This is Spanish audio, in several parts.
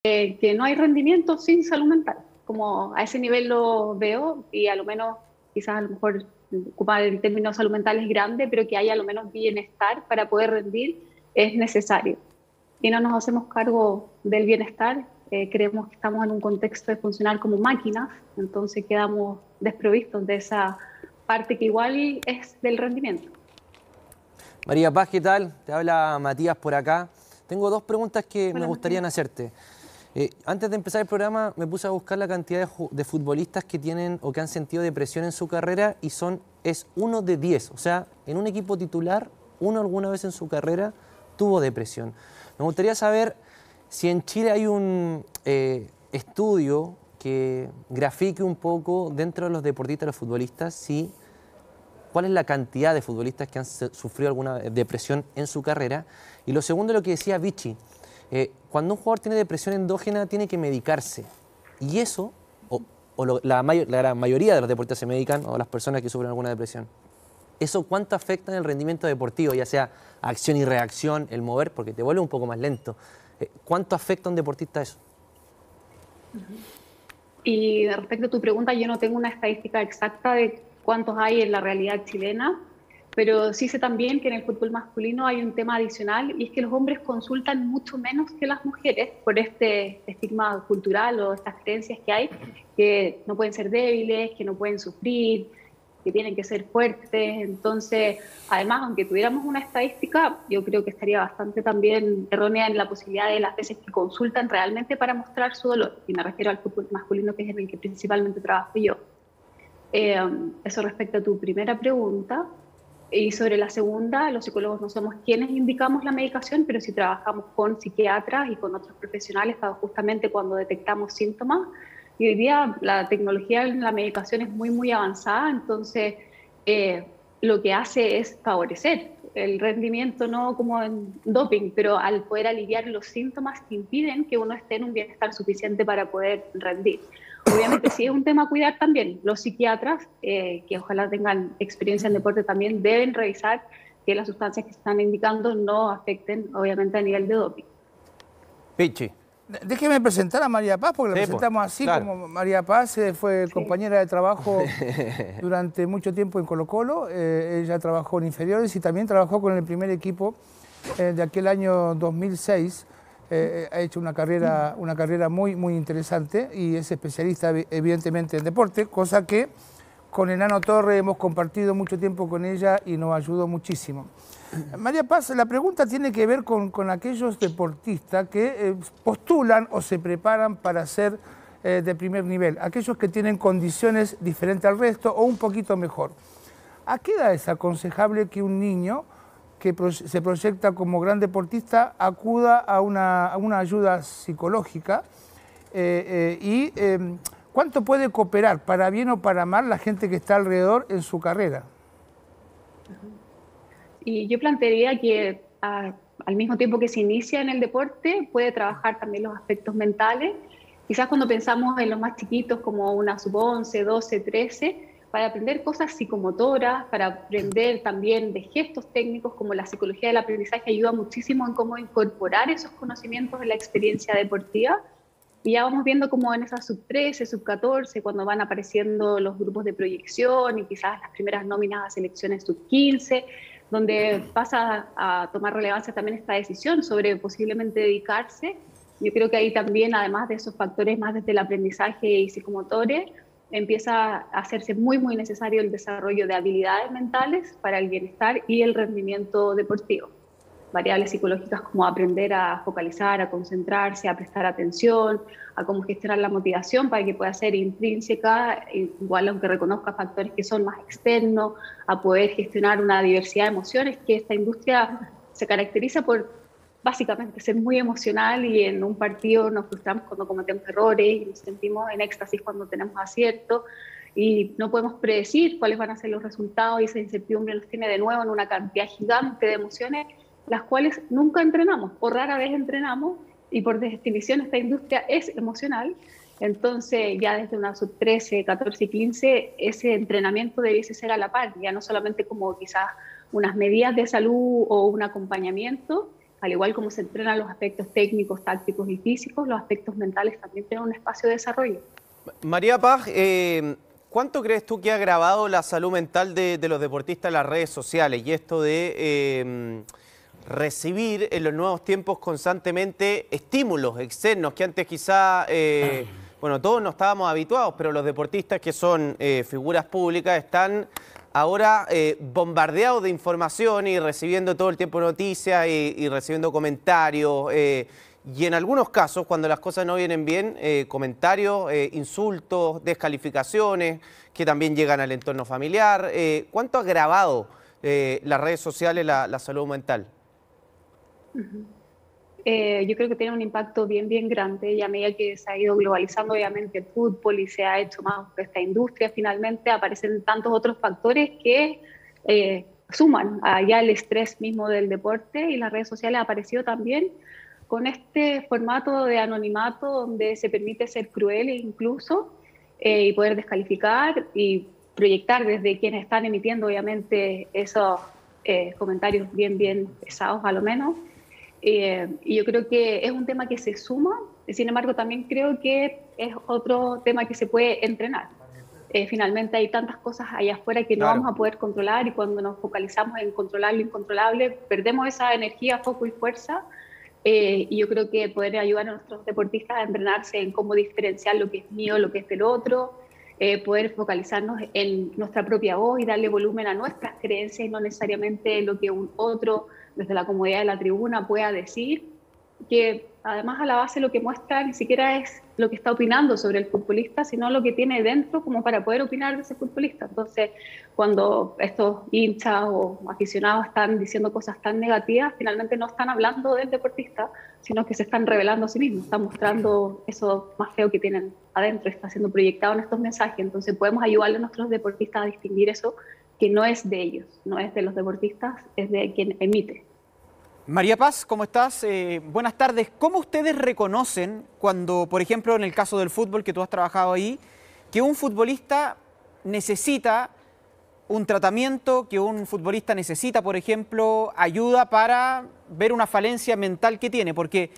que no hay rendimiento sin salud mental. Como a ese nivel lo veo y a lo menos, quizás a lo mejor ocupar el término salud mental es grande, pero que haya a lo menos bienestar para poder rendir es necesario. Y no nos hacemos cargo del bienestar, creemos que estamos en un contexto de funcionar como máquinas, entonces quedamos desprovistos de esa parte que igual es del rendimiento. María Paz, ¿qué tal? Te habla Matías por acá. Tengo dos preguntas que me Hola, gustaría Matías. hacerte. Antes de empezar el programa me puse a buscar la cantidad de futbolistas que tienen o que han sentido depresión en su carrera y es 1 de 10. O sea, en un equipo titular, uno alguna vez en su carrera tuvo depresión. Me gustaría saber si en Chile hay un estudio que grafique un poco dentro de los deportistas, los futbolistas, si cuál es la cantidad de futbolistas que han sufrido alguna depresión en su carrera. Y lo segundo, lo que decía Vichy, cuando un jugador tiene depresión endógena tiene que medicarse. Y eso, la gran mayoría de los deportistas se medican, o las personas que sufren alguna depresión. ¿Eso cuánto afecta en el rendimiento deportivo, ya sea acción y reacción, el mover, porque te vuelve un poco más lento? ¿Cuánto afecta a un deportista eso? Y respecto a tu pregunta, yo no tengo una estadística exacta de cuántos hay en la realidad chilena, pero sí sé también que en el fútbol masculino hay un tema adicional y es que los hombres consultan mucho menos que las mujeres por este estigma cultural o estas creencias que hay, que no pueden ser débiles, que no pueden sufrir, que tienen que ser fuertes. Entonces, además, aunque tuviéramos una estadística, yo creo que estaría bastante también errónea en la posibilidad de las veces que consultan realmente para mostrar su dolor. Y me refiero al fútbol masculino, que es en el que principalmente trabajo yo. Eso respecto a tu primera pregunta. Y sobre la segunda, los psicólogos no somos quienes indicamos la medicación, pero sí trabajamos con psiquiatras y con otros profesionales justamente cuando detectamos síntomas. Y hoy día la tecnología en la medicación es muy, muy avanzada, entonces lo que hace es favorecer el rendimiento, no como en doping, pero al poder aliviar los síntomas que impiden que uno esté en un bienestar suficiente para poder rendir. Obviamente sí es un tema a cuidar también. Los psiquiatras, que ojalá tengan experiencia en deporte, también deben revisar que las sustancias que están indicando no afecten, obviamente, a nivel de doping. Vichy. Déjeme presentar a María Paz, porque la Sí, presentamos así, claro. como María Paz fue Sí. compañera de trabajo durante mucho tiempo en Colo-Colo. Ella trabajó en inferiores y también trabajó con el primer equipo de aquel año 2006. Ha hecho una carrera muy, muy interesante y es especialista evidentemente en deporte, cosa que con Enano Torre hemos compartido mucho tiempo con ella y nos ayudó muchísimo. María Paz, la pregunta tiene que ver con aquellos deportistas que postulan o se preparan para ser de primer nivel, aquellos que tienen condiciones diferentes al resto o un poquito mejor. ¿A qué edad es aconsejable que un niño que se proyecta como gran deportista acuda a una ayuda psicológica cuánto puede cooperar, para bien o para mal, la gente que está alrededor en su carrera? Y yo plantearía que al mismo tiempo que se inicia en el deporte, puede trabajar también los aspectos mentales. Quizás cuando pensamos en los más chiquitos, como una sub-11, 12, 13, para aprender cosas psicomotoras, para aprender también de gestos técnicos, como la psicología del aprendizaje ayuda muchísimo en cómo incorporar esos conocimientos en la experiencia deportiva. Y ya vamos viendo como en esa sub-13, sub-14, cuando van apareciendo los grupos de proyección y quizás las primeras nóminas a selecciones sub-15, donde pasa a tomar relevancia también esta decisión sobre posiblemente dedicarse. Yo creo que ahí también, además de esos factores más desde el aprendizaje y psicomotores, empieza a hacerse muy, muy necesario el desarrollo de habilidades mentales para el bienestar y el rendimiento deportivo. Variables psicológicas como aprender a focalizar, a concentrarse, a prestar atención, a cómo gestionar la motivación para que pueda ser intrínseca, igual aunque reconozca factores que son más externos, a poder gestionar una diversidad de emociones, que esta industria se caracteriza por básicamente ser muy emocional y en un partido nos frustramos cuando cometemos errores y nos sentimos en éxtasis cuando tenemos acierto y no podemos predecir cuáles van a ser los resultados y esa incertidumbre nos tiene de nuevo en una cantidad gigante de emociones las cuales nunca entrenamos o rara vez entrenamos y por definición esta industria es emocional. Entonces ya desde una sub-13, 14 y 15 ese entrenamiento debiese ser a la par, ya no solamente como quizás unas medidas de salud o un acompañamiento, al igual como se entrenan los aspectos técnicos, tácticos y físicos, los aspectos mentales también tienen un espacio de desarrollo. María Paz, ¿cuánto crees tú que ha agravado la salud mental de los deportistas en las redes sociales y esto de recibir en los nuevos tiempos constantemente estímulos externos que antes quizá, bueno, todos no estábamos habituados, pero los deportistas que son figuras públicas están ahora bombardeados de información y recibiendo todo el tiempo noticias y recibiendo comentarios y en algunos casos, cuando las cosas no vienen bien, comentarios, insultos, descalificaciones que también llegan al entorno familiar. ¿Cuánto ha agravado las redes sociales la salud mental? Yo creo que tiene un impacto bien grande y a medida que se ha ido globalizando obviamente el fútbol y se ha hecho más esta industria, finalmente aparecen tantos otros factores que suman allá el estrés mismo del deporte, y las redes sociales han aparecido también con este formato de anonimato donde se permite ser cruel incluso y poder descalificar y proyectar desde quienes están emitiendo obviamente esos comentarios bien pesados a lo menos. Y yo creo que es un tema que se suma, sin embargo también creo que es otro tema que se puede entrenar. Finalmente hay tantas cosas allá afuera que no vamos a poder controlar, y cuando nos focalizamos en controlar lo incontrolable, perdemos esa energía, foco y fuerza. Y yo creo que poder ayudar a nuestros deportistas a entrenarse en cómo diferenciar lo que es mío, lo que es del otro, poder focalizarnos en nuestra propia voz y darle volumen a nuestras creencias y no necesariamente lo que un otro desde la comodidad de la tribuna pueda decir, que además a la base lo que muestra ni siquiera es lo que está opinando sobre el futbolista, sino lo que tiene dentro como para poder opinar de ese futbolista. Entonces, cuando estos hinchas o aficionados están diciendo cosas tan negativas, finalmente no están hablando del deportista, sino que se están revelando a sí mismos, están mostrando eso más feo que tienen adentro, está siendo proyectado en estos mensajes. Entonces podemos ayudarle a nuestros deportistas a distinguir eso, que no es de ellos, no es de los deportistas, es de quien emite. María Paz, ¿cómo estás? Buenas tardes. ¿Cómo ustedes reconocen cuando, por ejemplo, en el caso del fútbol, que tú has trabajado ahí, que un futbolista necesita un tratamiento, que un futbolista necesita, por ejemplo, ayuda para ver una falencia mental que tiene? Porque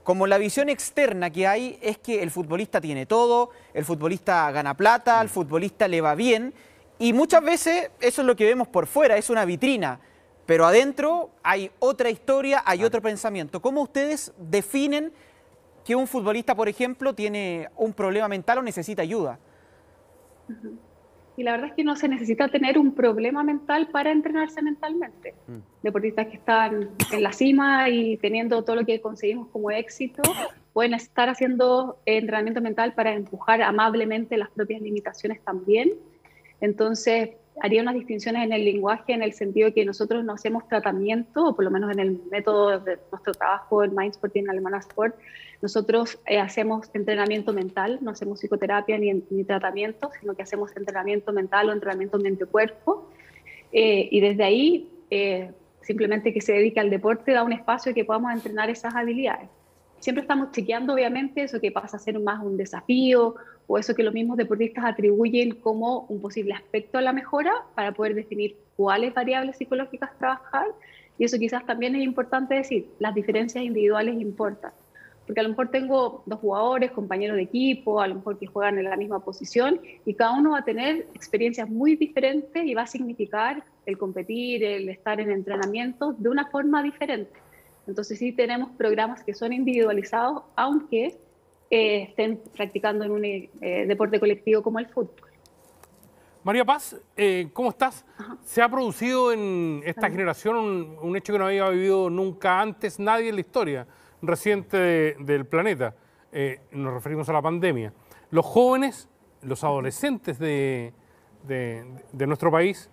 como la visión externa que hay es que el futbolista tiene todo, el futbolista gana plata, al futbolista le va bien, y muchas veces eso es lo que vemos por fuera, es una vitrina. Pero adentro hay otra historia, hay otro pensamiento. ¿Cómo ustedes definen que un futbolista, por ejemplo, tiene un problema mental o necesita ayuda? Y la verdad es que no se necesita tener un problema mental para entrenarse mentalmente. Deportistas que están en la cima y teniendo todo lo que conseguimos como éxito, pueden estar haciendo entrenamiento mental para empujar amablemente las propias limitaciones también. Entonces, haría unas distinciones en el lenguaje, en el sentido de que nosotros no hacemos tratamiento, o por lo menos en el método de nuestro trabajo en Mindsport y en Alemana Sport, nosotros hacemos entrenamiento mental, no hacemos psicoterapia ni tratamiento, sino que hacemos entrenamiento mental o entrenamiento mente-cuerpo, y desde ahí, simplemente que se dedique al deporte da un espacio que podamos entrenar esas habilidades. Siempre estamos chequeando, obviamente, eso que pasa a ser más un desafío, o eso que los mismos deportistas atribuyen como un posible aspecto a la mejora, para poder definir cuáles variables psicológicas trabajar. Y eso quizás también es importante decir, las diferencias individuales importan. Porque a lo mejor tengo dos jugadores, compañeros de equipo, a lo mejor que juegan en la misma posición, y cada uno va a tener experiencias muy diferentes y va a significar el competir, el estar en entrenamiento de una forma diferente. Entonces sí tenemos programas que son individualizados, aunque estén practicando en un deporte colectivo como el fútbol. María Paz, ¿cómo estás? Se ha producido en esta generación un hecho que no había vivido nunca antes nadie en la historia reciente del planeta. Nos referimos a la pandemia. Los jóvenes, los adolescentes de nuestro país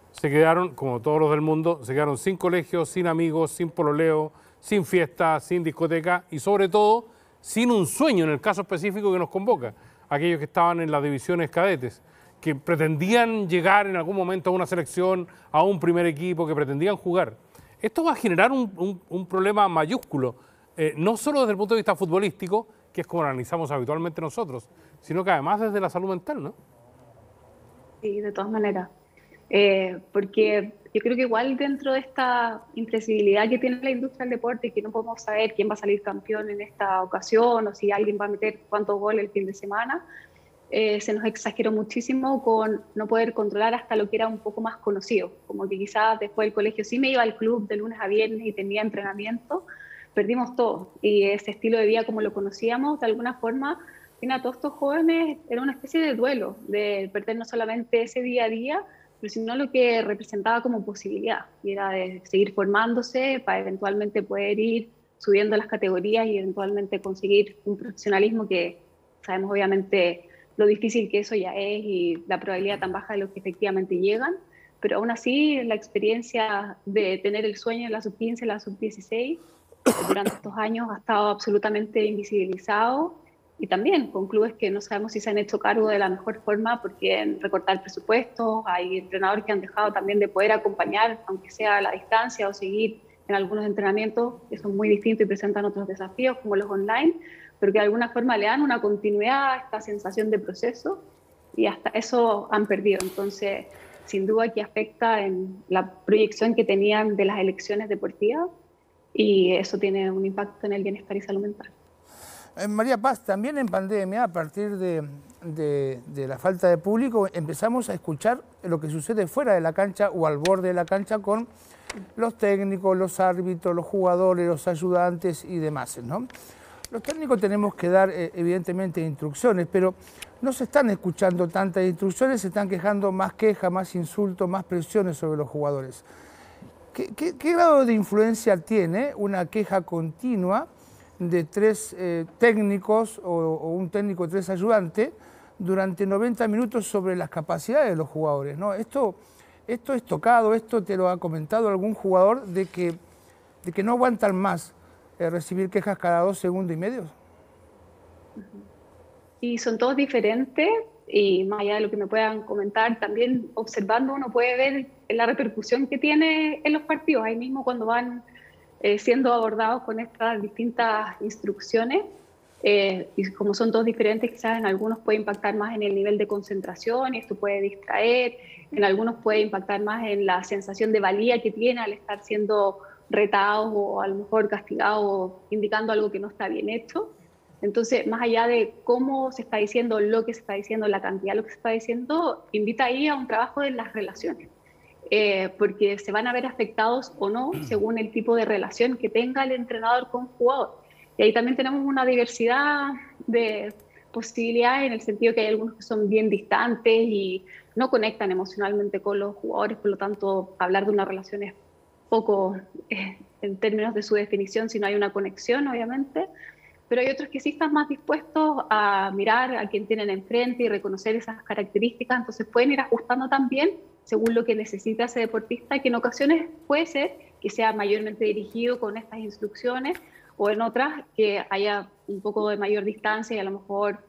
se quedaron, como todos los del mundo, se quedaron sin colegio, sin amigos, sin pololeo, sin fiesta, sin discoteca y sobre todo sin un sueño en el caso específico que nos convoca, aquellos que estaban en las divisiones cadetes, que pretendían llegar en algún momento a una selección, a un primer equipo, que pretendían jugar. Esto va a generar un problema mayúsculo, no solo desde el punto de vista futbolístico, que es como lo analizamos habitualmente nosotros, sino que además desde la salud mental, ¿no? Sí, de todas maneras. porque yo creo que igual dentro de esta imprevisibilidad que tiene la industria del deporte, que no podemos saber quién va a salir campeón en esta ocasión o si alguien va a meter cuántos goles el fin de semana, se nos exageró muchísimo con no poder controlar hasta lo que era un poco más conocido, como que quizás después del colegio sí me iba al club de lunes a viernes y tenía entrenamiento, perdimos todo, y ese estilo de vida como lo conocíamos, de alguna forma, a todos estos jóvenes era una especie de duelo, de perder no solamente ese día a día, pero sino lo que representaba como posibilidad, y era de seguir formándose para eventualmente poder ir subiendo las categorías y eventualmente conseguir un profesionalismo que sabemos obviamente lo difícil que eso ya es y la probabilidad tan baja de los que efectivamente llegan, pero aún así la experiencia de tener el sueño en la sub-15, la sub-16, durante estos años ha estado absolutamente invisibilizado, y también con clubes que no sabemos si se han hecho cargo de la mejor forma porque en recortar presupuestos, hay entrenadores que han dejado también de poder acompañar, aunque sea a la distancia o seguir en algunos entrenamientos que son muy distintos y presentan otros desafíos como los online, pero que de alguna forma le dan una continuidad a esta sensación de proceso y hasta eso han perdido. Entonces, sin duda que afecta en la proyección que tenían de las elecciones deportivas y eso tiene un impacto en el bienestar y salud mental. María Paz, también en pandemia, a partir de la falta de público, empezamos a escuchar lo que sucede fuera de la cancha o al borde de la cancha con los técnicos, los árbitros, los jugadores, los ayudantes y demás, ¿no? Los técnicos tenemos que dar, evidentemente, instrucciones, pero no se están escuchando tantas instrucciones, se están quejando más quejas, más insultos, más presiones sobre los jugadores. ¿Qué grado de influencia tiene una queja continua de 3 técnicos o un técnico, 3 ayudantes durante 90 minutos sobre las capacidades de los jugadores, ¿no? Esto es tocado, esto te lo ha comentado algún jugador de que no aguantan más recibir quejas cada 2 segundos y medio. Y son todos diferentes y más allá de lo que me puedan comentar, también observando uno puede ver la repercusión que tiene en los partidos, ahí mismo cuando van siendo abordados con estas distintas instrucciones, y como son todos diferentes, quizás en algunos puede impactar más en el nivel de concentración y esto puede distraer, en algunos puede impactar más en la sensación de valía que tiene al estar siendo retados o a lo mejor castigados o indicando algo que no está bien hecho. Entonces, más allá de cómo se está diciendo, lo que se está diciendo, la cantidad de lo que se está diciendo, invita ahí a un trabajo de las relaciones. Porque se van a ver afectados o no según el tipo de relación que tenga el entrenador con jugador. Y ahí también tenemos una diversidad de posibilidades en el sentido que hay algunos que son bien distantes y no conectan emocionalmente con los jugadores, por lo tanto hablar de una relación es poco en términos de su definición si no hay una conexión, obviamente. Pero hay otros que sí están más dispuestos a mirar a quien tienen enfrente y reconocer esas características, entonces pueden ir ajustando también según lo que necesita ese deportista, que en ocasiones puede ser que sea mayormente dirigido con estas instrucciones o en otras que haya un poco de mayor distancia y a lo mejor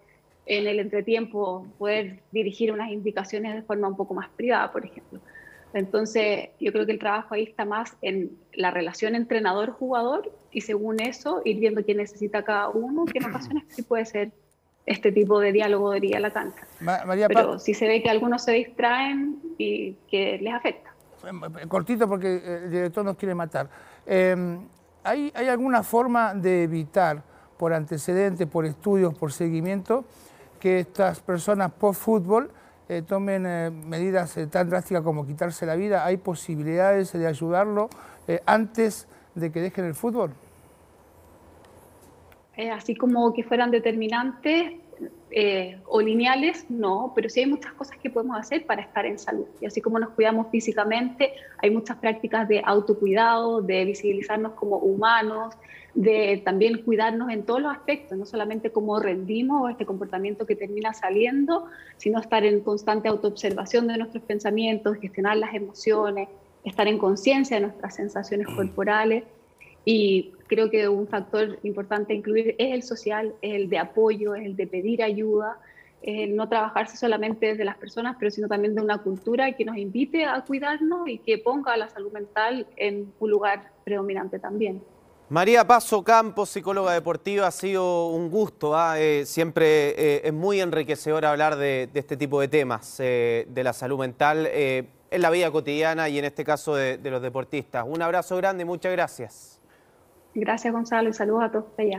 en el entretiempo poder dirigir unas indicaciones de forma un poco más privada, por ejemplo. Entonces, yo creo que el trabajo ahí está más en la relación entrenador-jugador y según eso ir viendo qué necesita cada uno, que en ocasiones sí puede ser este tipo de diálogo de ir a la cancha. Pero sí se ve que algunos se distraen y que les afecta. Cortito porque el director nos quiere matar. ¿Hay alguna forma de evitar, por antecedentes, por estudios, por seguimiento, que estas personas post-fútbol tomen medidas tan drásticas como quitarse la vida? ¿Hay posibilidades de ayudarlo antes de que dejen el fútbol? Así como que fueran determinantes o lineales, no, pero sí hay muchas cosas que podemos hacer para estar en salud. Y así como nos cuidamos físicamente, hay muchas prácticas de autocuidado, de visibilizarnos como humanos, de también cuidarnos en todos los aspectos, no solamente cómo rendimos o este comportamiento que termina saliendo, sino estar en constante autoobservación de nuestros pensamientos, gestionar las emociones, estar en conciencia de nuestras sensaciones corporales. Y creo que un factor importante a incluir es el social, es el de apoyo, es el de pedir ayuda, es el no trabajarse solamente desde las personas, pero sino también de una cultura que nos invite a cuidarnos y que ponga la salud mental en un lugar predominante también. María Paz Ocampo, psicóloga deportiva, ha sido un gusto, siempre es muy enriquecedor hablar de este tipo de temas, de la salud mental. en la vida cotidiana y en este caso de los deportistas. Un abrazo grande y muchas gracias. Gracias, Gonzalo, y saludos a todos allá.